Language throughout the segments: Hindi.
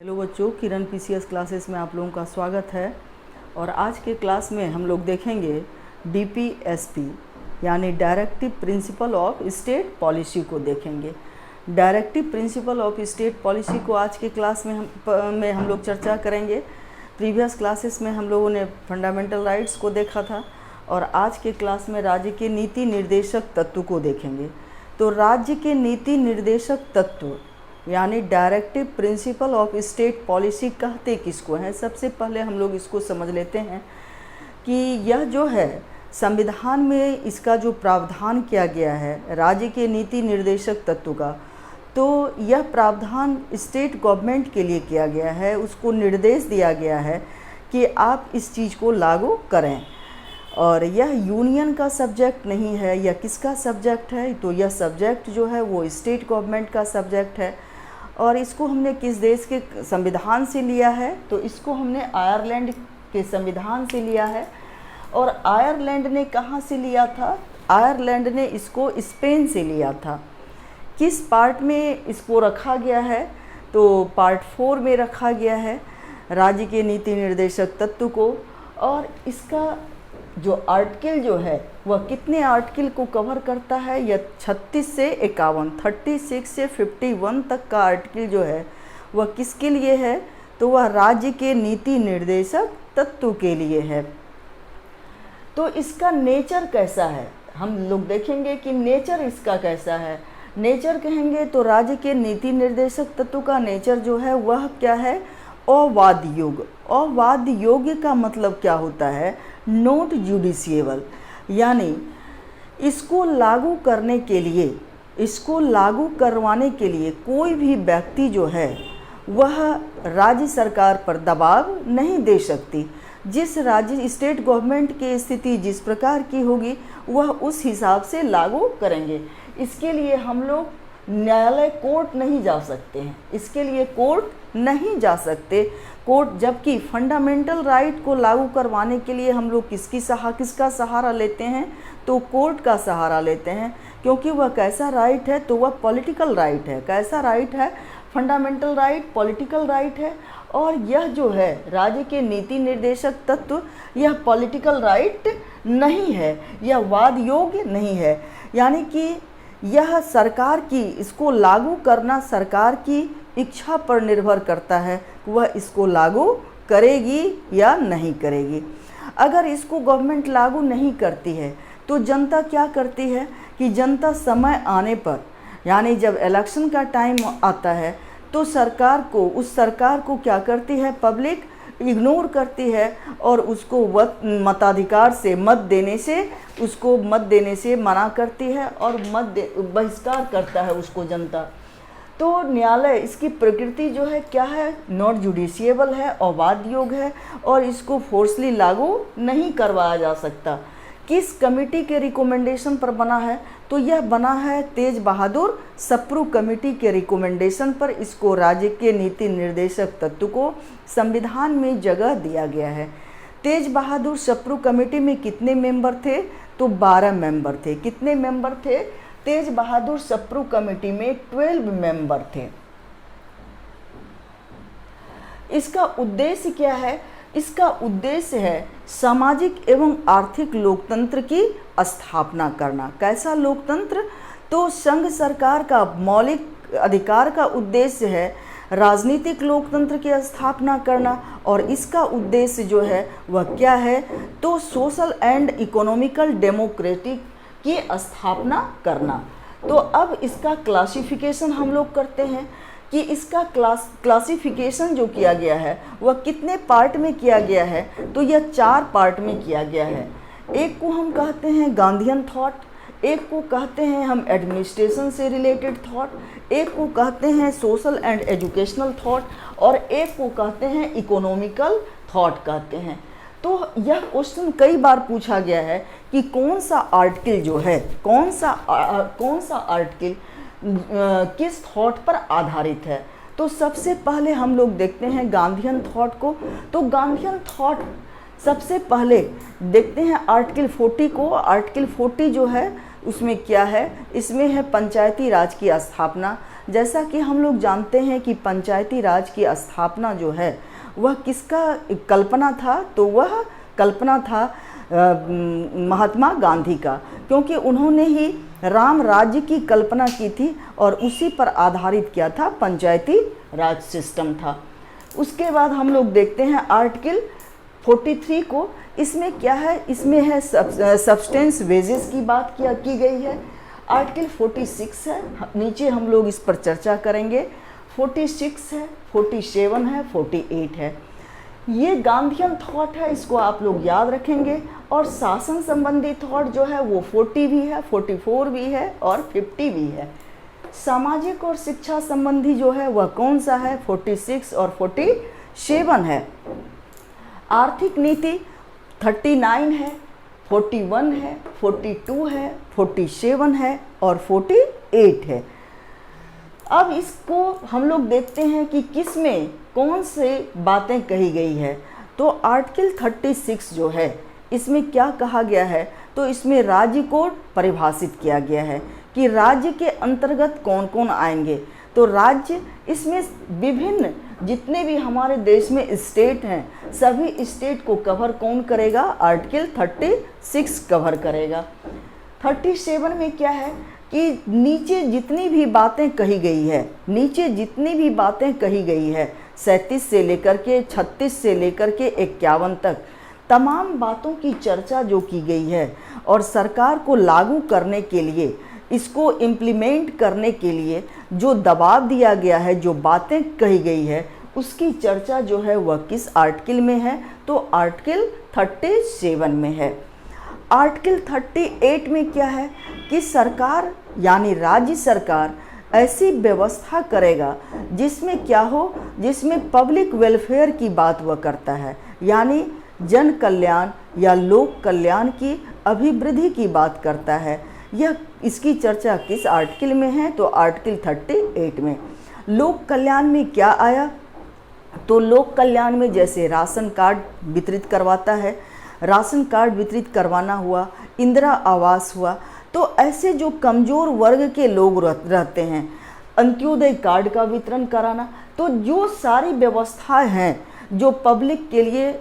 हेलो बच्चों, किरण पीसीएस क्लासेस में आप लोगों का स्वागत है। और आज के क्लास में हम लोग देखेंगे डीपीएसपी यानी directive principle of state policy को देखेंगे। Directive principle of state policy को आज के क्लास में हम लोग चर्चा करेंगे। प्रीवियस क्लासेस में हम लोगों ने फंडामेंटल राइट्स को देखा था और आज के क्लास में राज्य के नीति निर्देशक तत्व को देखेंगे। तो राज्य के नीति निर्देशक तत्व यानी directive principle of state policy कहते किसको हैं। सबसे पहले हम लोग इसको समझ लेते हैं कि यह जो है संविधान में इसका जो प्रावधान किया गया है राज्य के नीति निर्देशक तत्व का, तो यह प्रावधान स्टेट गवर्नमेंट के लिए किया गया है। उसको निर्देश दिया गया है कि आप इस चीज़ को लागू करें। और यह यूनियन का सब्जेक्ट नहीं है। यह किसका सब्जेक्ट है? तो यह सब्जेक्ट जो है वो स्टेट गवर्नमेंट का सब्जेक्ट है। और इसको हमने किस देश के संविधान से लिया है? तो इसको हमने आयरलैंड के संविधान से लिया है। और आयरलैंड ने कहाँ से लिया था? आयरलैंड ने इसको स्पेन से लिया था। किस पार्ट में इसको रखा गया है? तो पार्ट 4 में रखा गया है राज्य के नीति निर्देशक तत्व को। और इसका जो आर्टिकल जो है वह कितने आर्टिकल को कवर करता है? यह 36 से 51, 36 से 51 तक का आर्टिकल जो है वह किसके लिए है? तो वह राज्य के नीति निर्देशक तत्व के लिए है। तो इसका नेचर कैसा है? हम लोग देखेंगे कि नेचर इसका कैसा है। नेचर कहेंगे तो राज्य के नीति निर्देशक तत्व का नेचर जो है वह क्या है? अवाद योग्य। अवाद योग्य का मतलब क्या होता है? नॉट जुडिशिएबल, यानी इसको लागू करने के लिए, इसको लागू करवाने के लिए कोई भी व्यक्ति जो है वह राज्य सरकार पर दबाव नहीं दे सकती। जिस राज्य स्टेट गवर्नमेंट की स्थिति जिस प्रकार की होगी वह उस हिसाब से लागू करेंगे। इसके लिए हम लोग न्यायालय कोर्ट नहीं जा सकते हैं। इसके लिए कोर्ट नहीं जा सकते कोर्ट, जबकि फंडामेंटल राइट को लागू करवाने के लिए हम लोग किसका सहारा लेते हैं? तो कोर्ट का सहारा लेते हैं, क्योंकि वह कैसा राइट है? तो वह पॉलिटिकल राइट है। कैसा राइट है? फंडामेंटल राइट, पॉलिटिकल राइट है। और यह जो है राज्य के नीति निर्देशक तत्व, यह पॉलिटिकल राइट नहीं है, यह वाद योग्य नहीं है। यानी कि यह सरकार की, इसको लागू करना सरकार की इच्छा पर निर्भर करता है, वह इसको लागू करेगी या नहीं करेगी। अगर इसको गवर्नमेंट लागू नहीं करती है तो जनता क्या करती है कि जनता समय आने पर, यानी जब इलेक्शन का टाइम आता है तो उस सरकार को क्या करती है? पब्लिक इग्नोर करती है और उसको मताधिकार से उसको मत देने से मना करती है और बहिष्कार करता है उसको जनता। तो न्यायालय, इसकी प्रकृति जो है क्या है? नॉट जुडिशिएबल है, अवाद योग्य है और इसको फोर्सली लागू नहीं करवाया जा सकता। किस कमेटी के रिकमेंडेशन पर बना है? तो यह बना है तेज बहादुर सप्रू कमेटी के रिकमेंडेशन पर। इसको राज्य के नीति निर्देशक तत्व को संविधान में जगह दिया गया है। तेज बहादुर सप्रू कमेटी में कितने मेंबर थे? तो 12 मेंबर थे। कितने मेंबर थे? तेज बहादुर सप्रू कमेटी में 12 मेंबर थे। इसका उद्देश्य क्या है? इसका उद्देश्य है सामाजिक एवं आर्थिक लोकतंत्र की स्थापना करना। कैसा लोकतंत्र? तो संघ सरकार का मौलिक अधिकार का उद्देश्य है राजनीतिक लोकतंत्र की स्थापना करना। और इसका उद्देश्य जो है वह क्या है? तो सोशल एंड इकोनॉमिकल डेमोक्रेटिक की स्थापना करना। तो अब इसका क्लासिफिकेशन हम लोग करते हैं कि इसका क्लासिफिकेशन जो किया गया है वह कितने पार्ट में किया गया है? तो यह 4 पार्ट में किया गया है। एक को हम कहते हैं गांधीयन थॉट, एक को कहते हैं हम एडमिनिस्ट्रेशन से रिलेटेड थॉट, एक को कहते हैं सोशल एंड एजुकेशनल थॉट और एक को कहते हैं इकोनॉमिकल थॉट कहते हैं। तो यह क्वेश्चन कई बार पूछा गया है कि कौन सा आर्टिकल जो है, कौन सा आर्टिकल किस थॉट पर आधारित है। तो सबसे पहले हम लोग देखते हैं गांधीयन थॉट को। तो गांधीयन थॉट सबसे पहले देखते हैं आर्टिकल 40 को। आर्टिकल 40 जो है उसमें क्या है? इसमें है पंचायती राज की स्थापना। जैसा कि हम लोग जानते हैं कि पंचायती राज की स्थापना जो है वह किसका कल्पना था, तो वह कल्पना था महात्मा गांधी का, क्योंकि उन्होंने ही राम राज्य की कल्पना की थी और उसी पर आधारित क्या था, पंचायती राज सिस्टम था। उसके बाद हम लोग देखते हैं आर्टिकल 43 को। इसमें क्या है, इसमें है सब्सटेंस वेजेस की बात की गई है। आर्टिकल 46 है, नीचे हम लोग इस पर चर्चा करेंगे। 46 है, 47 है, 48 है। ये गांधीयन थॉट है, इसको आप लोग याद रखेंगे। और शासन संबंधी थॉट जो है वो 40 भी है, 44 भी है और 50 भी है। सामाजिक और शिक्षा संबंधी जो है वह कौन सा है, 46 और 47 है। आर्थिक नीति 39 है, 41 है, 42 है, 47 है और 48 है। अब इसको हम लोग देखते हैं कि किस में कौन से बातें कही गई है। तो आर्टिकल 36 जो है इसमें क्या कहा गया है, तो इसमें राज्य को परिभाषित किया गया है कि राज्य के अंतर्गत कौन कौन आएंगे। तो राज्य, इसमें विभिन्न जितने भी हमारे देश में स्टेट हैं सभी स्टेट को कवर कौन करेगा, आर्टिकल 36 कवर करेगा। 37 में क्या है कि नीचे जितनी भी बातें कही गई है, नीचे जितनी भी बातें कही गई है 37 से लेकर के 36 से लेकर के 51 तक तमाम बातों की चर्चा जो की गई है और सरकार को लागू करने के लिए, इसको इम्प्लीमेंट करने के लिए जो दबाव दिया गया है, जो बातें कही गई है, उसकी चर्चा जो है वह किस आर्टिकल में है, तो आर्टिकल 37 में है। आर्टिकल 38 में क्या है कि सरकार यानी राज्य सरकार ऐसी व्यवस्था करेगा जिसमें क्या हो, जिसमें पब्लिक वेलफेयर की बात वह करता है, यानी जन कल्याण या लोक कल्याण की अभिवृद्धि की बात करता है। यह इसकी चर्चा किस आर्टिकल में है, तो आर्टिकल 38 में। लोक कल्याण में क्या आया, तो लोक कल्याण में जैसे राशन कार्ड वितरित करवाता है, राशन कार्ड वितरित करवाना हुआ, इंदिरा आवास हुआ, तो ऐसे जो कमज़ोर वर्ग के लोग रहते हैं, अंत्योदय कार्ड का वितरण कराना, तो जो सारी व्यवस्थाएं हैं जो पब्लिक के लिए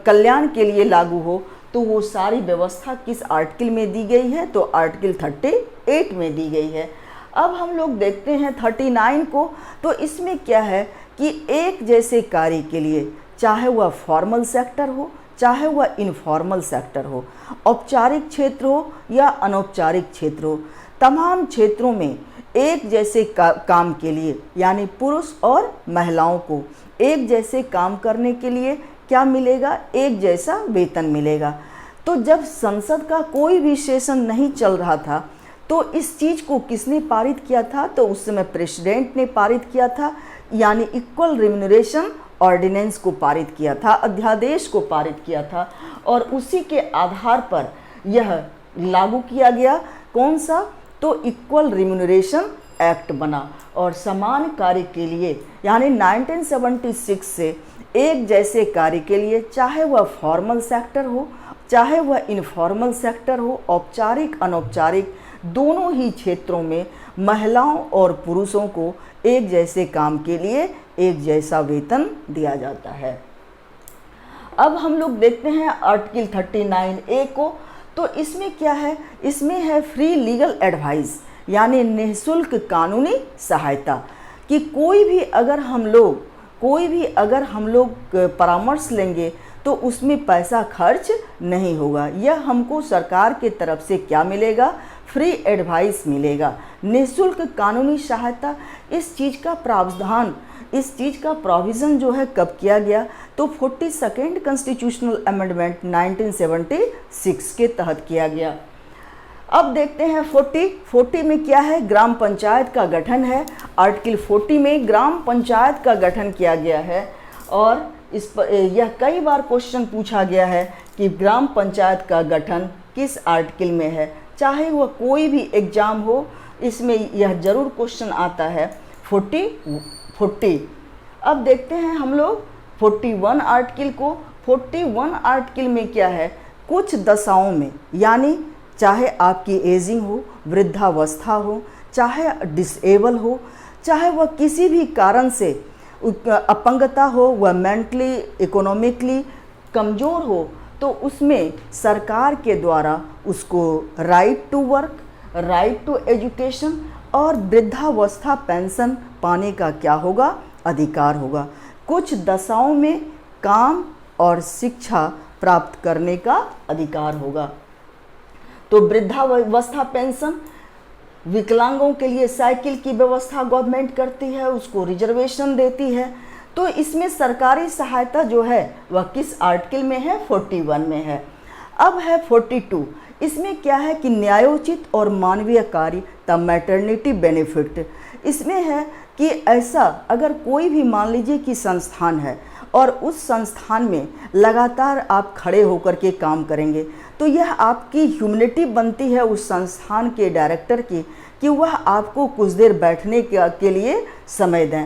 कल्याण के लिए लागू हो, तो वो सारी व्यवस्था किस आर्टिकल में दी गई है, तो आर्टिकल 38 में दी गई है। अब हम लोग देखते हैं 39 को। तो इसमें क्या है कि एक जैसे कार्य के लिए, चाहे वह फॉर्मल सेक्टर हो चाहे वह इनफॉर्मल सेक्टर हो, औपचारिक क्षेत्र हो या अनौपचारिक क्षेत्र हो, तमाम क्षेत्रों में एक जैसे काम के लिए, यानी पुरुष और महिलाओं को एक जैसे काम करने के लिए क्या मिलेगा, एक जैसा वेतन मिलेगा। तो जब संसद का कोई भी सेशन नहीं चल रहा था तो इस चीज़ को किसने पारित किया था, तो उस समय प्रेसिडेंट ने पारित किया था, यानी इक्वल रिम्यूनरेशन ऑर्डिनेंस को पारित किया था, अध्यादेश को पारित किया था, और उसी के आधार पर यह लागू किया गया। कौन सा, तो इक्वल रिम्यूनरेशन एक्ट बना। और समान कार्य के लिए, यानी 1976 से एक जैसे कार्य के लिए, चाहे वह फॉर्मल सेक्टर हो चाहे वह इनफॉर्मल सेक्टर हो, औपचारिक अनौपचारिक, दोनों ही क्षेत्रों में महिलाओं और पुरुषों को एक जैसे काम के लिए एक जैसा वेतन दिया जाता है। अब हम लोग देखते हैं आर्टिकल 39A को। तो इसमें क्या है, इसमें है फ्री लीगल एडवाइस, यानी निःशुल्क कानूनी सहायता, कि कोई भी अगर हम लोग परामर्श लेंगे तो उसमें पैसा खर्च नहीं होगा। यह हमको सरकार के तरफ से क्या मिलेगा, फ्री एडवाइस मिलेगा, निःशुल्क कानूनी सहायता। इस चीज़ का प्रावधान, इस चीज़ का प्रोविज़न जो है कब किया गया, तो 42nd कॉन्स्टिट्यूशनल अमेंडमेंट 1976 के तहत किया गया। अब देखते हैं 40 में क्या है, ग्राम पंचायत का गठन है। आर्टिकल 40 में ग्राम पंचायत का गठन किया गया है, और इस पर यह कई बार क्वेश्चन पूछा गया है कि ग्राम पंचायत का गठन किस आर्टिकल में है, चाहे वह कोई भी एग्ज़ाम हो, इसमें यह ज़रूर क्वेश्चन आता है 40। अब देखते हैं हम लोग 41 आर्टिकल को। 41 आर्टिकल में क्या है, कुछ दशाओं में, यानी चाहे आपकी एजिंग हो, वृद्धावस्था हो, चाहे डिसेबल हो, चाहे वह किसी भी कारण से अपंगता हो, वह मेंटली इकोनॉमिकली कमज़ोर हो, तो उसमें सरकार के द्वारा उसको right to work, right to education और वृद्धावस्था पेंशन पाने का क्या होगा, अधिकार होगा। कुछ दशाओं में काम और शिक्षा प्राप्त करने का अधिकार होगा। तो वृद्धावस्था पेंशन, विकलांगों के लिए साइकिल की व्यवस्था गवर्नमेंट करती है, उसको रिजर्वेशन देती है। तो इसमें सरकारी सहायता जो है वह किस आर्टिकल में है, 41 में है। अब है 42, इसमें क्या है कि न्यायोचित और मानवीय कार्य द मैटरनिटी बेनिफिट। इसमें है कि ऐसा अगर कोई भी मान लीजिए कि संस्थान है और उस संस्थान में लगातार आप खड़े होकर के काम करेंगे, तो यह आपकी ह्यूमैनिटी बनती है उस संस्थान के डायरेक्टर की कि वह आपको कुछ देर बैठने के लिए समय दें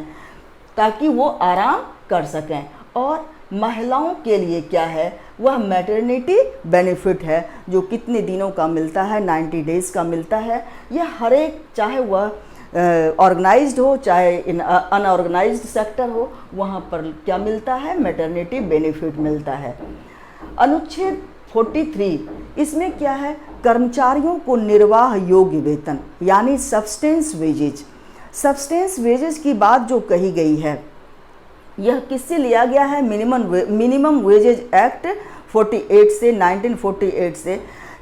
ताकि वो आराम कर सकें। और महिलाओं के लिए क्या है, वह मैटरनिटी बेनिफिट है जो कितने दिनों का मिलता है, 90 डेज़ का मिलता है। यह हर एक, चाहे वह ऑर्गेनाइज्ड हो चाहे इन अनऑर्गेनाइज्ड सेक्टर हो, वहाँ पर क्या मिलता है, मैटरनिटी बेनिफिट मिलता है। अनुच्छेद 43, इसमें क्या है, कर्मचारियों को निर्वाह योग्य वेतन यानी सब्सटेंस वेजेज। सब्सटेंस वेजेज की बात जो कही गई है यह किससे लिया गया है, मिनिमम वेजेज एक्ट 48 से 1948 से,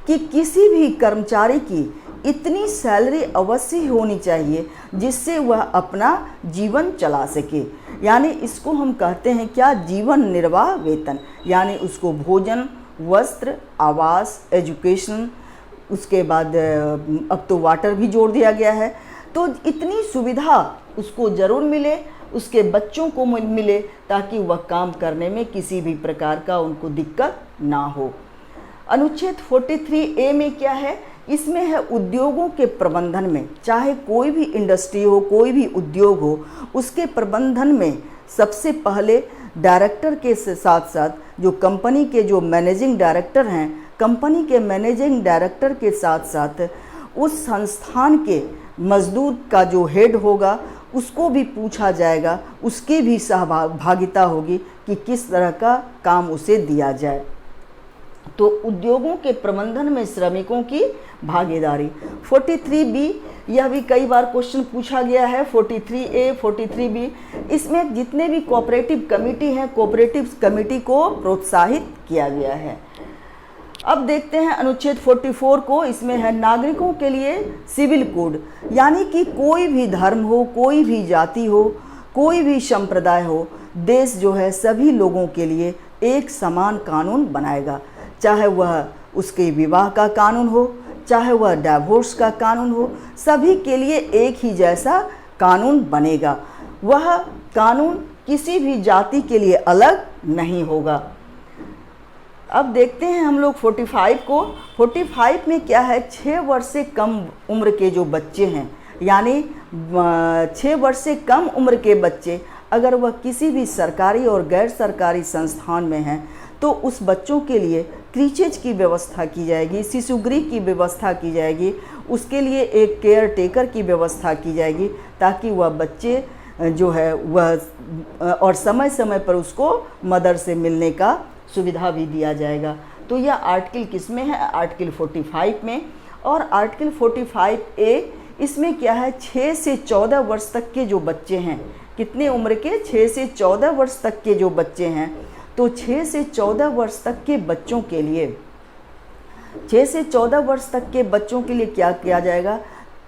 कि किसी भी कर्मचारी की इतनी सैलरी अवश्य होनी चाहिए जिससे वह अपना जीवन चला सके। यानी इसको हम कहते हैं क्या, जीवन निर्वाह वेतन। यानी उसको भोजन, वस्त्र, आवास, एजुकेशन, उसके बाद अब तो वाटर भी जोड़ दिया गया है। तो इतनी सुविधा उसको ज़रूर मिले, उसके बच्चों को मिले, ताकि वह काम करने में किसी भी प्रकार का उनको दिक्कत ना हो। अनुच्छेद 43A में क्या है, इसमें है उद्योगों के प्रबंधन में, चाहे कोई भी इंडस्ट्री हो, कोई भी उद्योग हो, उसके प्रबंधन में सबसे पहले डायरेक्टर के साथ साथ जो कंपनी के जो मैनेजिंग डायरेक्टर हैं, कंपनी के मैनेजिंग डायरेक्टर के साथ साथ उस संस्थान के मजदूर का जो हेड होगा उसको भी पूछा जाएगा, उसकी भी सहभागिता होगी कि किस तरह का काम उसे दिया जाए। तो उद्योगों के प्रबंधन में श्रमिकों की भागीदारी। 43B, यह भी कई बार क्वेश्चन पूछा गया है। 43A, 43B, इसमें जितने भी कोऑपरेटिव कमेटी हैं, कोऑपरेटिव कमेटी को प्रोत्साहित किया गया है। अब देखते हैं अनुच्छेद 44 को, इसमें है नागरिकों के लिए सिविल कोड। यानी कि कोई भी धर्म हो, कोई भी जाति हो, कोई भी संप्रदाय हो, देश जो है सभी लोगों के लिए एक समान कानून बनाएगा। चाहे वह उसके विवाह का कानून हो, चाहे वह डिवोर्स का कानून हो, सभी के लिए एक ही जैसा कानून बनेगा। वह कानून किसी भी जाति के लिए अलग नहीं होगा। अब देखते हैं हम लोग 45 को। 45 में क्या है, 6 वर्ष से कम उम्र के जो बच्चे हैं, यानी 6 वर्ष से कम उम्र के बच्चे अगर वह किसी भी सरकारी और गैर सरकारी संस्थान में हैं, तो उस बच्चों के लिए क्रीचेज की व्यवस्था की जाएगी, शिशुगृह की व्यवस्था की जाएगी, उसके लिए एक केयर टेकर की व्यवस्था की जाएगी, ताकि वह बच्चे जो है वह और समय समय पर उसको मदर से मिलने का सुविधा भी दिया जाएगा। तो यह आर्टिकल किस में है, आर्टिकल 45 में। और आर्टिकल 45A, इसमें क्या है, 6 से 14 वर्ष तक के जो बच्चे हैं, कितने उम्र के, 6 से 14 वर्ष तक के जो बच्चे हैं, तो 6 से 14 वर्ष तक के बच्चों के लिए 6 से 14 वर्ष तक के बच्चों के लिए क्या किया जाएगा,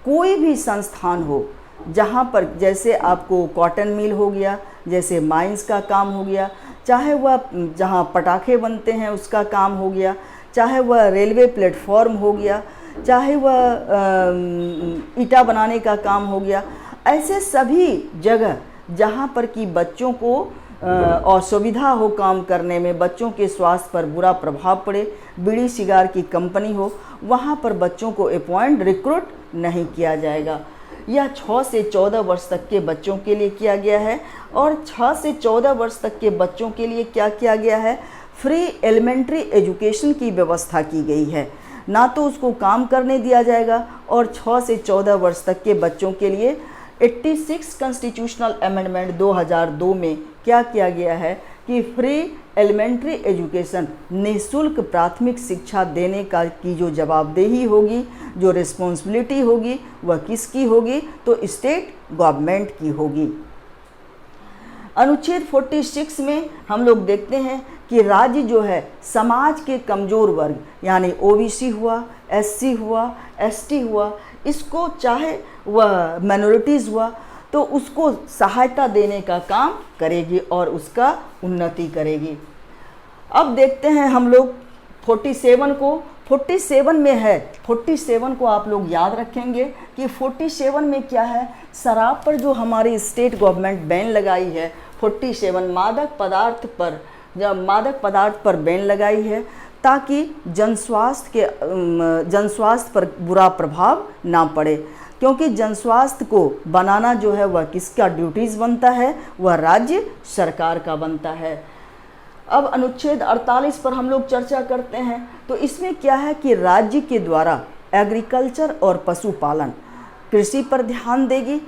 कोई भी संस्थान हो जहाँ पर, जैसे आपको कॉटन मिल हो गया, जैसे माइंस का काम हो गया, चाहे वह जहाँ पटाखे बनते हैं उसका काम हो गया, चाहे वह रेलवे प्लेटफॉर्म हो गया, चाहे वह ईटा बनाने का काम हो गया, ऐसे सभी जगह जहाँ पर कि बच्चों को असुविधा हो काम करने में, बच्चों के स्वास्थ्य पर बुरा प्रभाव पड़े, बीड़ी सिगार की कंपनी हो, वहाँ पर बच्चों को रिक्रूट नहीं किया जाएगा। यह 6 से 14 वर्ष तक के बच्चों के लिए किया गया है। और 6 से 14 वर्ष तक के बच्चों के लिए क्या किया गया है, फ्री एलिमेंट्री एजुकेशन की व्यवस्था की गई है। ना तो उसको काम करने दिया जाएगा, और 6 से 14 वर्ष तक के बच्चों के लिए 86 कॉन्स्टिट्यूशनल अमेंडमेंट 2002 में क्या किया गया है कि फ्री एलिमेंट्री एजुकेशन, निःशुल्क प्राथमिक शिक्षा देने का की जो जवाबदेही होगी, जो रिस्पॉन्सिबिलिटी होगी, वह किसकी होगी? तो स्टेट गवर्नमेंट की होगी। अनुच्छेद 46 में हम लोग देखते हैं कि राज्य जो है समाज के कमज़ोर वर्ग यानी ओबीसी हुआ, एससी हुआ, एसटी हुआ, इसको चाहे वह माइनॉरिटीज़ हुआ तो उसको सहायता देने का काम करेगी और उसका उन्नति करेगी। अब देखते हैं हम लोग 47 को। 47 में है, 47 को आप लोग याद रखेंगे कि 47 में क्या है, शराब पर जो हमारी स्टेट गवर्नमेंट बैन लगाई है, 47 मादक पदार्थ पर बैन लगाई है ताकि जनस्वास्थ्य पर बुरा प्रभाव ना पड़े, क्योंकि जनस्वास्थ्य को बनाना जो है वह किसका ड्यूटीज़ बनता है? वह राज्य सरकार का बनता है। अब अनुच्छेद 48 पर हम लोग चर्चा करते हैं। तो इसमें क्या है कि राज्य के द्वारा एग्रीकल्चर और पशुपालन, कृषि पर ध्यान देगी,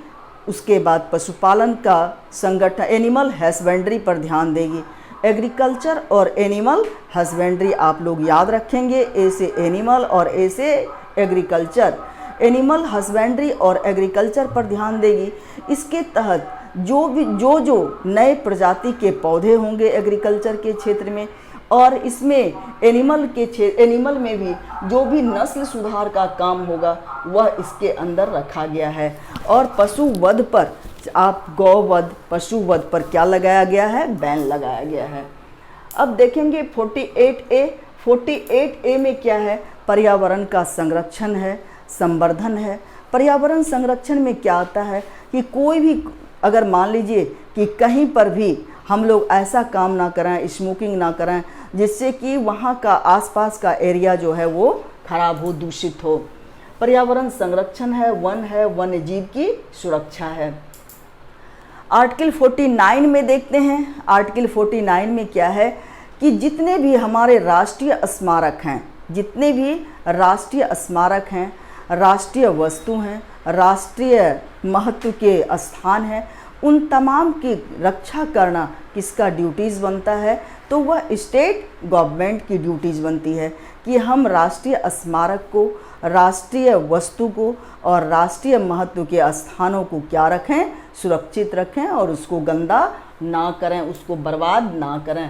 उसके बाद पशुपालन का संगठन एनिमल हस्बेंड्री पर ध्यान देगी। एग्रीकल्चर और एनिमल हस्बेंड्री आप लोग याद रखेंगे, ए से एनिमल और ए से एग्रीकल्चर। एनिमल हस्बेंड्री और एग्रीकल्चर पर ध्यान देगी। इसके तहत जो नए प्रजाति के पौधे होंगे एग्रीकल्चर के क्षेत्र में, और इसमें एनिमल में भी जो भी नस्ल सुधार का काम होगा वह इसके अंदर रखा गया है। और पशुवध पर, आप गौवध, पशुवध पर क्या लगाया गया है? बैन लगाया गया है। अब देखेंगे 48A। 48A में क्या है? पर्यावरण का संरक्षण है, संवर्धन है। पर्यावरण संरक्षण में क्या आता है कि कोई भी, अगर मान लीजिए कि कहीं पर भी हम लोग ऐसा काम ना करें, स्मोकिंग ना करें, जिससे कि वहाँ का आसपास का एरिया जो है वो खराब हो, दूषित हो। पर्यावरण संरक्षण है, वन है, वन्य जीव की सुरक्षा है। आर्टिकल 49 में देखते हैं। आर्टिकल 49 में क्या है कि जितने भी हमारे राष्ट्रीय स्मारक हैं, जितने भी राष्ट्रीय स्मारक हैं, राष्ट्रीय वस्तु हैं, राष्ट्रीय महत्व के स्थान हैं, उन तमाम की रक्षा करना किसका ड्यूटीज़ बनता है? तो वह स्टेट गवर्नमेंट की ड्यूटीज़ बनती है कि हम राष्ट्रीय स्मारक को, राष्ट्रीय वस्तु को और राष्ट्रीय महत्व के स्थानों को क्या रखें? सुरक्षित रखें और उसको गंदा ना करें, उसको बर्बाद ना करें।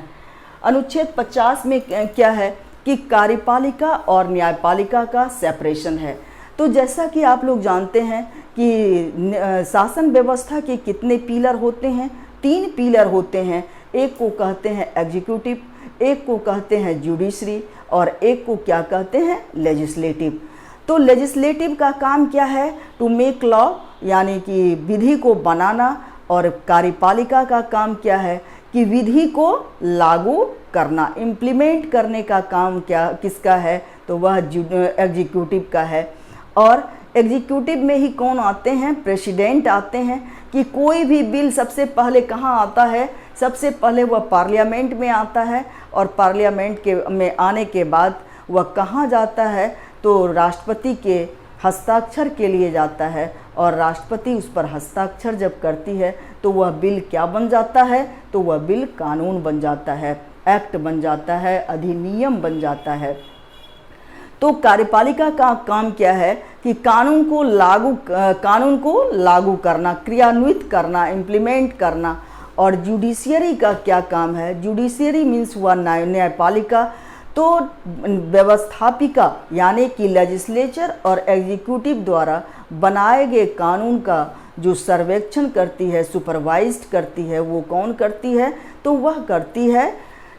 अनुच्छेद 50 में क्या है कि कार्यपालिका और न्यायपालिका का सेपरेशन है। तो जैसा कि आप लोग जानते हैं कि शासन व्यवस्था के कितने पिलर होते हैं? 3 पिलर होते हैं। एक को कहते हैं एग्जीक्यूटिव, एक को कहते हैं जुडिशरी और एक को क्या कहते हैं? लेजिस्लेटिव। तो लेजिस्लेटिव का काम क्या है? टू मेक लॉ, यानी कि विधि को बनाना, और कार्यपालिका का काम क्या है? कि विधि को लागू करना, इम्प्लीमेंट करने का काम किसका है? तो वह एग्जीक्यूटिव का है। और एग्जीक्यूटिव में ही कौन आते हैं? प्रेसिडेंट आते हैं। कि कोई भी बिल सबसे पहले कहाँ आता है? सबसे पहले वह पार्लियामेंट में आता है, और पार्लियामेंट में आने के बाद वह कहाँ जाता है? तो राष्ट्रपति के हस्ताक्षर के लिए जाता है, और राष्ट्रपति उस पर हस्ताक्षर जब करती है तो वह बिल क्या बन जाता है? तो वह बिल कानून बन जाता है, एक्ट बन जाता है, अधिनियम बन जाता है। तो कार्यपालिका का काम क्या है कि कानून को लागू करना, क्रियान्वित करना, इम्प्लीमेंट करना। और जुडिशियरी का क्या काम है? जुडिशियरी मीन्स हुआ न्यायपालिका। तो व्यवस्थापिका यानी कि लेजिस्लेचर और एग्जीक्यूटिव द्वारा बनाए गए कानून का जो सर्वेक्षण करती है, सुपरवाइज्ड करती है, वो कौन करती है? तो वह करती है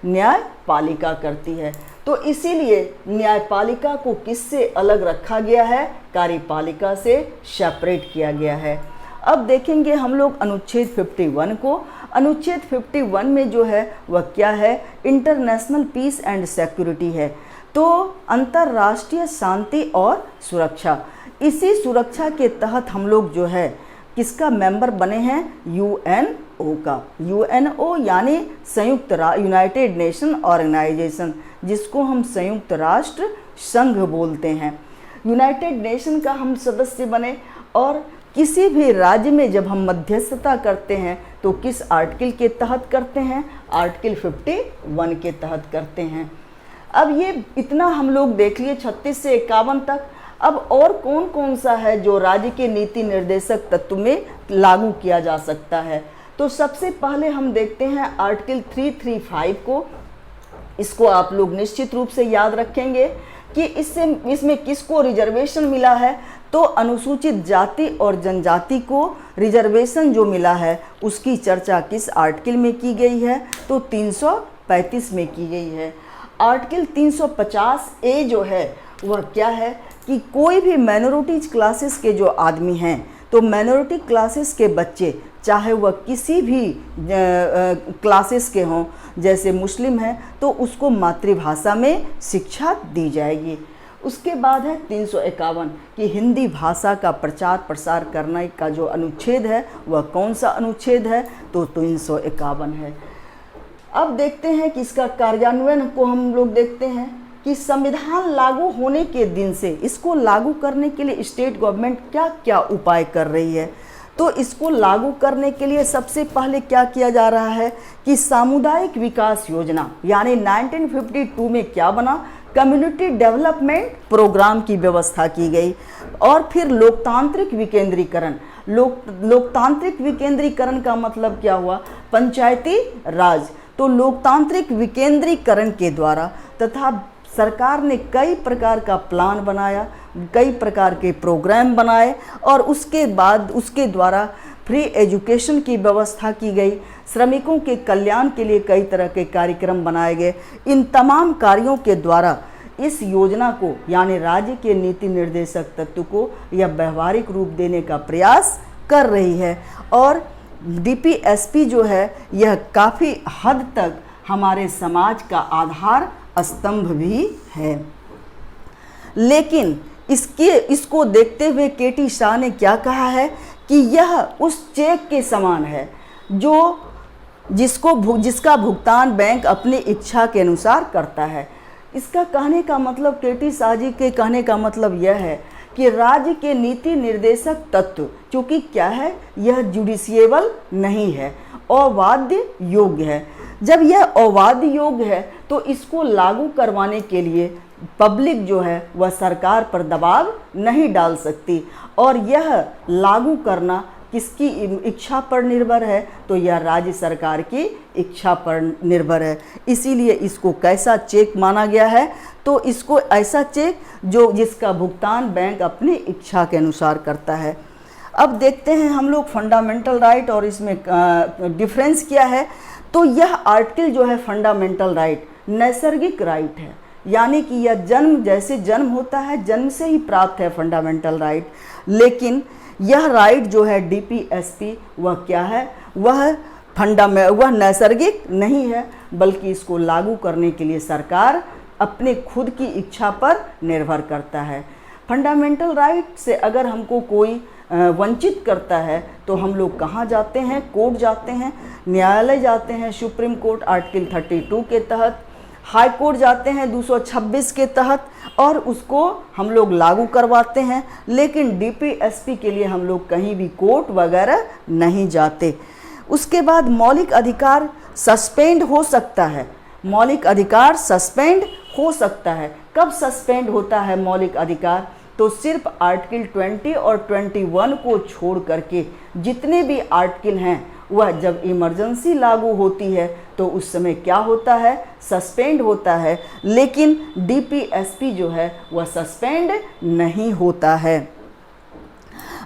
न्यायपालिका करती है। तो इसीलिए न्यायपालिका को किससे अलग रखा गया है? कार्यपालिका से सेपरेट किया गया है। अब देखेंगे हम लोग अनुच्छेद 51 को। अनुच्छेद 51 में जो है वह क्या है? इंटरनेशनल पीस एंड सिक्योरिटी है। तो अंतर्राष्ट्रीय शांति और सुरक्षा। इसी सुरक्षा के तहत हम लोग जो है किसका मेंबर बने हैं? यूएनओ का। यूएनओ यानी यूनाइटेड नेशन ऑर्गेनाइजेशन, जिसको हम संयुक्त राष्ट्र संघ बोलते हैं। यूनाइटेड नेशन का हम सदस्य बने, और किसी भी राज्य में जब हम मध्यस्थता करते हैं तो किस आर्टिकल के तहत करते हैं? आर्टिकल 51 के तहत करते हैं। अब ये इतना हम लोग देख लिए 36 से 51 तक। अब और कौन कौन सा है जो राज्य के नीति निर्देशक तत्व में लागू किया जा सकता है? तो सबसे पहले हम देखते हैं आर्टिकल 335 को। इसको आप लोग निश्चित रूप से याद रखेंगे कि इसमें किसको रिजर्वेशन मिला है। तो अनुसूचित जाति और जनजाति को रिजर्वेशन जो मिला है उसकी चर्चा किस आर्टिकल में की गई है? तो 335 में की गई है। आर्टिकल 350 ए जो है वह क्या है कि कोई भी माइनॉरिटीज क्लासेस के जो आदमी हैं, तो माइनॉरिटी क्लासेस के बच्चे चाहे वह किसी भी क्लासेस के हों, जैसे मुस्लिम हैं तो उसको मातृभाषा में शिक्षा दी जाएगी। उसके बाद है 351 कि हिंदी भाषा का प्रचार प्रसार करने का जो अनुच्छेद है वह कौन सा अनुच्छेद है? तो 351 है। अब देखते हैं कि इसका कार्यान्वयन को हम लोग देखते हैं कि संविधान लागू होने के दिन से इसको लागू करने के लिए स्टेट गवर्नमेंट क्या क्या उपाय कर रही है। तो इसको लागू करने के लिए सबसे पहले क्या किया जा रहा है कि सामुदायिक विकास योजना यानी 1952 में क्या बना? कम्युनिटी डेवलपमेंट प्रोग्राम की व्यवस्था की गई। और फिर लोकतांत्रिक विकेंद्रीकरण। लोकतांत्रिक विकेंद्रीकरण का मतलब क्या हुआ? पंचायती राज। तो लोकतांत्रिक विकेंद्रीकरण के द्वारा तथा सरकार ने कई प्रकार का प्लान बनाया, कई प्रकार के प्रोग्राम बनाए और उसके बाद उसके द्वारा फ्री एजुकेशन की व्यवस्था की गई। श्रमिकों के कल्याण के लिए कई तरह के कार्यक्रम बनाए गए। इन तमाम कार्यों के द्वारा इस योजना को यानी राज्य के नीति निर्देशक तत्व को यह व्यवहारिक रूप देने का प्रयास कर रही है। और डीपीएसपी जो है यह काफ़ी हद तक हमारे समाज का आधार स्तंभ भी है। लेकिन इसको देखते हुए केटी शाह ने क्या कहा है कि यह उस चेक के समान है जिसका भुगतान बैंक अपनी इच्छा के अनुसार करता है। इसका कहने का मतलब, केटी शाह जी के कहने का मतलब यह है कि राज्य के नीति निर्देशक तत्व क्योंकि क्या है, यह जुडिशिएबल नहीं है, अवाध्य योग्य है। जब यह अवाध्य योग्य है तो इसको लागू करवाने के लिए पब्लिक जो है वह सरकार पर दबाव नहीं डाल सकती। और यह लागू करना किसकी इच्छा पर निर्भर है? तो यह राज्य सरकार की इच्छा पर निर्भर है। इसीलिए इसको कैसा चेक माना गया है? तो इसको ऐसा चेक जिसका भुगतान बैंक अपनी इच्छा के अनुसार करता है। अब देखते हैं हम लोग फंडामेंटल राइट और इसमें डिफरेंस क्या है। तो यह आर्टिकल जो है फंडामेंटल राइट नैसर्गिक राइट है, यानी कि यह जैसे जन्म होता है जन्म से ही प्राप्त है फंडामेंटल राइट। लेकिन यह राइट जो है डीपीएसपी वह क्या है? वह नैसर्गिक नहीं है, बल्कि इसको लागू करने के लिए सरकार अपने खुद की इच्छा पर निर्भर करता है। फंडामेंटल राइट से अगर हमको कोई वंचित करता है तो हम लोग कहाँ जाते हैं? कोर्ट जाते हैं, न्यायालय जाते हैं, सुप्रीम कोर्ट आर्टिकल 32 के तहत, हाई कोर्ट जाते हैं 226 के तहत और उसको हम लोग लागू करवाते हैं। लेकिन डीपीएसपी के लिए हम लोग कहीं भी कोर्ट वगैरह नहीं जाते। उसके बाद मौलिक अधिकार सस्पेंड हो सकता है। मौलिक अधिकार सस्पेंड हो सकता है। कब सस्पेंड होता है मौलिक अधिकार? तो सिर्फ आर्टिकल 20 और 21 को छोड़ करके जितने भी आर्टिकल हैं वह जब इमरजेंसी लागू होती है तो उस समय क्या होता है? सस्पेंड होता है। लेकिन डीपीएसपी जो है वह सस्पेंड नहीं होता है।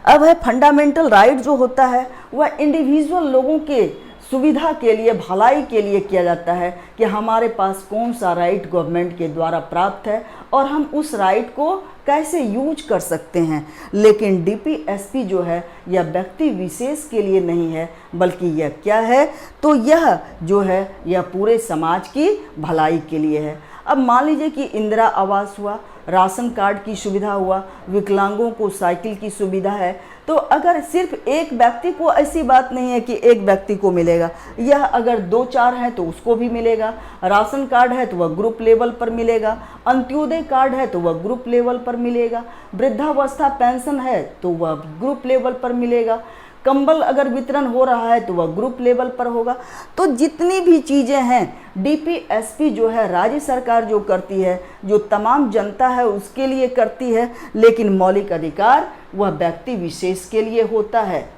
अब है फंडामेंटल राइट जो होता है वह इंडिविजुअल लोगों के सुविधा के लिए, भलाई के लिए किया जाता है कि हमारे पास कौन सा राइट गवर्नमेंट के द्वारा प्राप्त है और हम उस राइट को कैसे यूज कर सकते हैं। लेकिन डीपीएसपी जो है यह व्यक्ति विशेष के लिए नहीं है, बल्कि यह क्या है? तो यह जो है यह पूरे समाज की भलाई के लिए है। अब मान लीजिए कि इंदिरा आवास हुआ, राशन कार्ड की सुविधा हुआ, विकलांगों को साइकिल की सुविधा है, तो अगर सिर्फ एक व्यक्ति को, ऐसी बात नहीं है कि एक व्यक्ति को मिलेगा, यह अगर 2-4 हैं तो उसको भी मिलेगा। राशन कार्ड है तो वह ग्रुप लेवल पर मिलेगा, अंत्योदय कार्ड है तो वह ग्रुप लेवल पर मिलेगा, वृद्धावस्था पेंशन है तो वह ग्रुप लेवल पर मिलेगा, कंबल अगर वितरण हो रहा है तो वह ग्रुप लेवल पर होगा। तो जितनी भी चीज़ें हैं डीपीएसपी जो है राज्य सरकार जो करती है, जो तमाम जनता है उसके लिए करती है, लेकिन मौलिक अधिकार वह व्यक्ति विशेष के लिए होता है।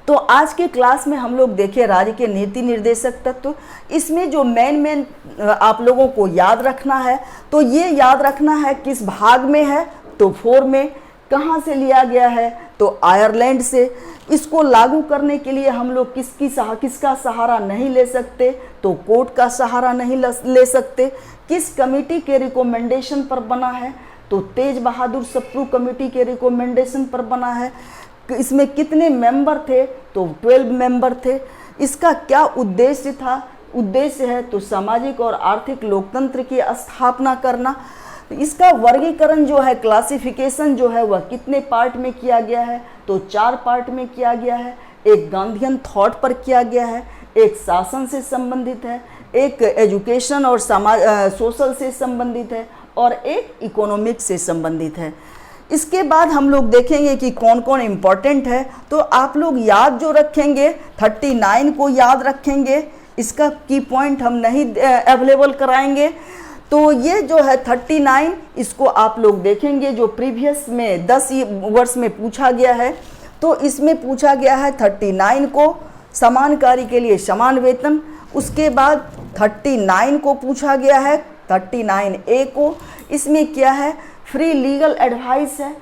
तो आज के क्लास में हम लोग देखें राज्य के नीति निर्देशक तत्व। इसमें जो मेन आप लोगों को याद रखना है, तो ये याद रखना है किस भाग में है, तो 4 में। कहाँ से लिया गया है, तो आयरलैंड से। इसको लागू करने के लिए हम लोग किसका सहारा नहीं ले सकते, तो कोर्ट का सहारा नहीं ले सकते। किस कमेटी के रिकमेंडेशन पर बना है, तो तेज बहादुर सप्रू कमेटी के रिकमेंडेशन पर बना है। इसमें कितने मेंबर थे, तो 12 मेंबर थे। इसका क्या उद्देश्य है, तो सामाजिक और आर्थिक लोकतंत्र की स्थापना करना। इसका वर्गीकरण जो है, क्लासिफिकेशन जो है, वह कितने पार्ट में किया गया है, तो 4 पार्ट में किया गया है। एक गांधीयन थॉट पर किया गया है, एक शासन से संबंधित है, एक एजुकेशन और सोशल से संबंधित है, और एक इकोनॉमिक से संबंधित है। इसके बाद हम लोग देखेंगे कि कौन कौन इम्पोर्टेंट है। तो आप लोग याद जो रखेंगे 39 को याद रखेंगे, इसका की पॉइंट हम नहीं अवेलेबल कराएंगे। तो ये जो है 39, इसको आप लोग देखेंगे जो प्रीवियस में 10 वर्ष में पूछा गया है। तो इसमें पूछा गया है 39 को समान कार्य के लिए समान वेतन। उसके बाद 39 को पूछा गया है 39A को, इसमें क्या है, फ्री लीगल एडवाइस है।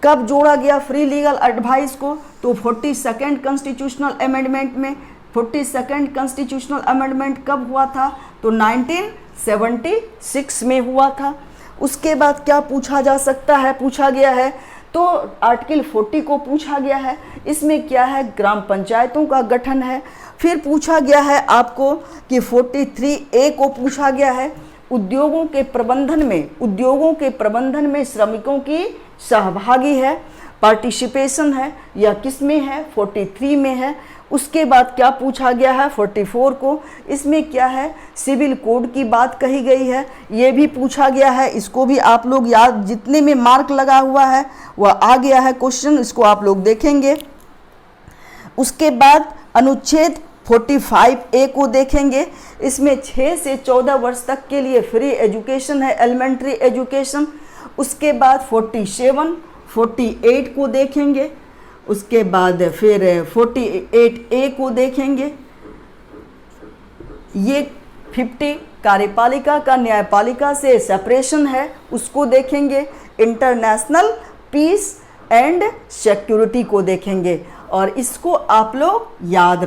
कब जोड़ा गया फ्री लीगल एडवाइस को, तो 42nd कॉन्स्टिट्यूशनल अमेंडमेंट में। 42nd कॉन्स्टिट्यूशनल अमेंडमेंट कब हुआ था, तो 1976 में हुआ था। उसके बाद क्या पूछा जा सकता है, पूछा गया है, तो आर्टिकल 40 को पूछा गया है। इसमें क्या है, ग्राम पंचायतों का गठन है। फिर पूछा गया है आपको कि 43A को पूछा गया है, उद्योगों के प्रबंधन में श्रमिकों की सहभागी है, पार्टिसिपेशन है, या किस में है, 43 में है। उसके बाद क्या पूछा गया है 44 को, इसमें क्या है, सिविल कोड की बात कही गई है, ये भी पूछा गया है। इसको भी आप लोग याद, जितने में मार्क लगा हुआ है वह आ गया है क्वेश्चन, इसको आप लोग देखेंगे। उसके बाद अनुच्छेद 45A को देखेंगे। इसमें 6 से 14 वर्ष तक के लिए फ्री एजुकेशन है, एलिमेंट्री एजुकेशन। उसके बाद 47, 48 को देखेंगे। उसके बाद फिर 48A को देखेंगे। ये 50 कार्यपालिका का न्यायपालिका से सेपरेशन है, उसको देखेंगे। इंटरनेशनल पीस एंड सिक्योरिटी को देखेंगे, और इसको आप लोग याद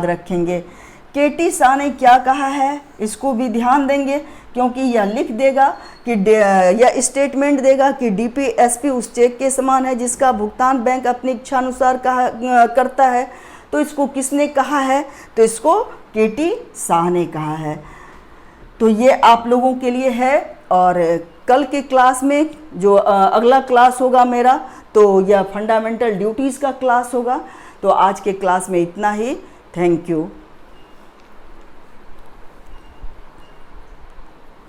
रखेंगे। केटी शाह ने क्या कहा है, इसको भी ध्यान देंगे, क्योंकि यह लिख देगा कि यह स्टेटमेंट देगा कि डीपीएसपी उस चेक के समान है जिसका भुगतान बैंक अपनी इच्छा अनुसार करता है। तो इसको किसने कहा है, तो इसको केटी शाह ने कहा है। तो ये आप लोगों के लिए है। और कल के क्लास में जो अगला क्लास होगा मेरा, तो यह फंडामेंटल ड्यूटीज़ का क्लास होगा। तो आज के क्लास में इतना ही। Thank you.